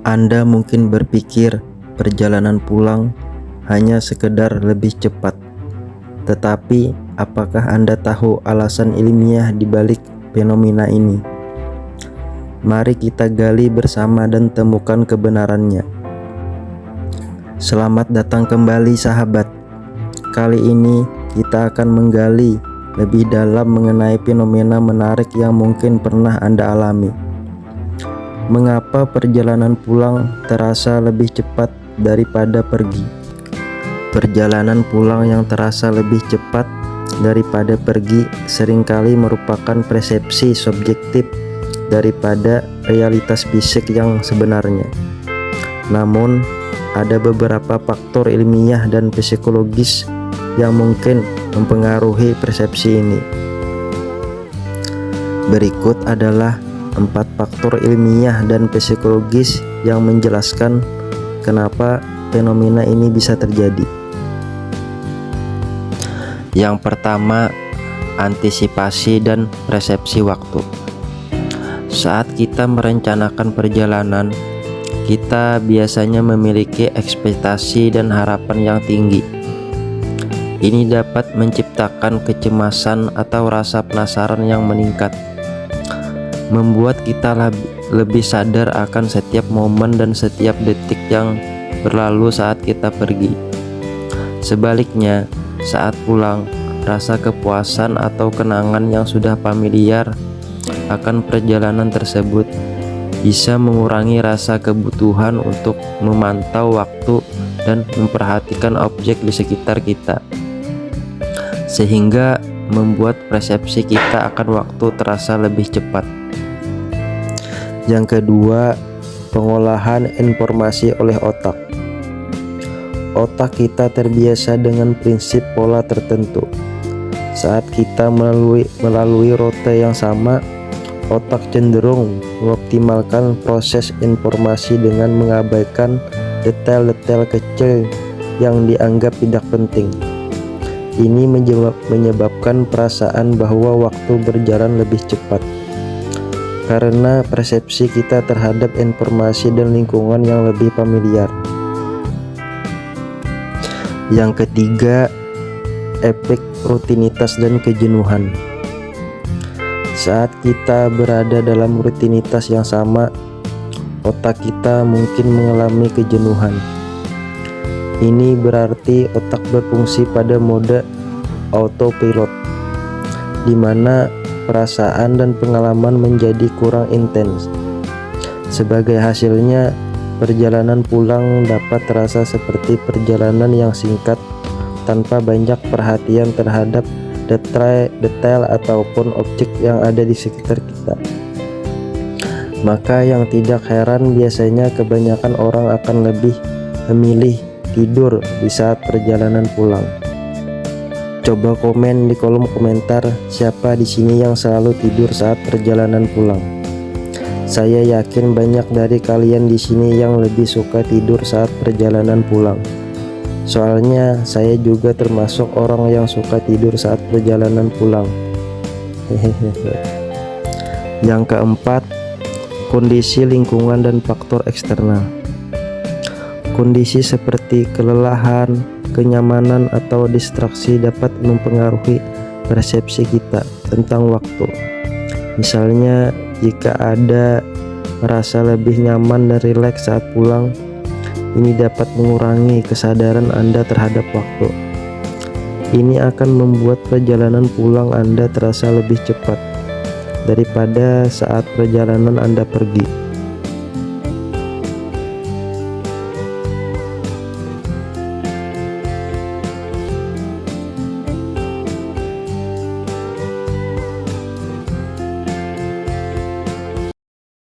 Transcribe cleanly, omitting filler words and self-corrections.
Anda mungkin berpikir perjalanan pulang hanya sekedar lebih cepat. Tetapi, apakah Anda tahu alasan ilmiah di balik fenomena ini? Mari kita gali bersama dan temukan kebenarannya. Selamat datang kembali sahabat. Kali ini kita akan menggali lebih dalam mengenai fenomena menarik yang mungkin pernah Anda alami. Mengapa perjalanan pulang terasa lebih cepat daripada pergi? Perjalanan pulang yang terasa lebih cepat daripada pergi seringkali merupakan persepsi subjektif daripada realitas fisik yang sebenarnya. Namun, ada beberapa faktor ilmiah dan psikologis yang mungkin mempengaruhi persepsi ini. Berikut adalah 4 faktor ilmiah dan psikologis yang menjelaskan kenapa fenomena ini bisa terjadi. Yang pertama, antisipasi dan persepsi waktu. Saat kita merencanakan perjalanan, kita biasanya memiliki ekspektasi dan harapan yang tinggi. Ini dapat menciptakan kecemasan atau rasa penasaran yang meningkat, membuat kita lebih sadar akan setiap momen dan setiap detik yang berlalu saat kita pergi. Sebaliknya, saat pulang, rasa kepuasan atau kenangan yang sudah familiar akan perjalanan tersebut bisa mengurangi rasa kebutuhan untuk memantau waktu dan memperhatikan objek di sekitar kita, sehingga membuat persepsi kita akan waktu terasa lebih cepat. Yang kedua, pengolahan informasi oleh otak. Otak kita terbiasa dengan prinsip pola tertentu. Saat kita melalui rute yang sama, otak cenderung mengoptimalkan proses informasi dengan mengabaikan detail-detail kecil yang dianggap tidak penting. Ini menyebabkan perasaan bahwa waktu berjalan lebih cepat, karena persepsi kita terhadap informasi dan lingkungan yang lebih familiar. Yang ketiga, efek rutinitas dan kejenuhan. Saat kita berada dalam rutinitas yang sama, otak kita mungkin mengalami kejenuhan. Ini berarti otak berfungsi pada mode autopilot, di mana perasaan dan pengalaman menjadi kurang intens. Sebagai hasilnya, perjalanan pulang dapat terasa seperti perjalanan yang singkat tanpa banyak perhatian terhadap detail ataupun objek yang ada di sekitar kita. Maka yang tidak heran biasanya kebanyakan orang akan lebih memilih tidur di saat perjalanan pulang. Coba komen di kolom komentar siapa di sini yang selalu tidur saat perjalanan pulang. Saya yakin banyak dari kalian di sini yang lebih suka tidur saat perjalanan pulang. Soalnya saya juga termasuk orang yang suka tidur saat perjalanan pulang. Yang keempat, kondisi lingkungan dan faktor eksternal. Kondisi seperti kelelahan, kenyamanan, atau distraksi dapat mempengaruhi persepsi kita tentang waktu. Misalnya, jika Anda merasa lebih nyaman dan rileks saat pulang, ini dapat mengurangi kesadaran Anda terhadap waktu. Ini akan membuat perjalanan pulang Anda terasa lebih cepat daripada saat perjalanan Anda pergi.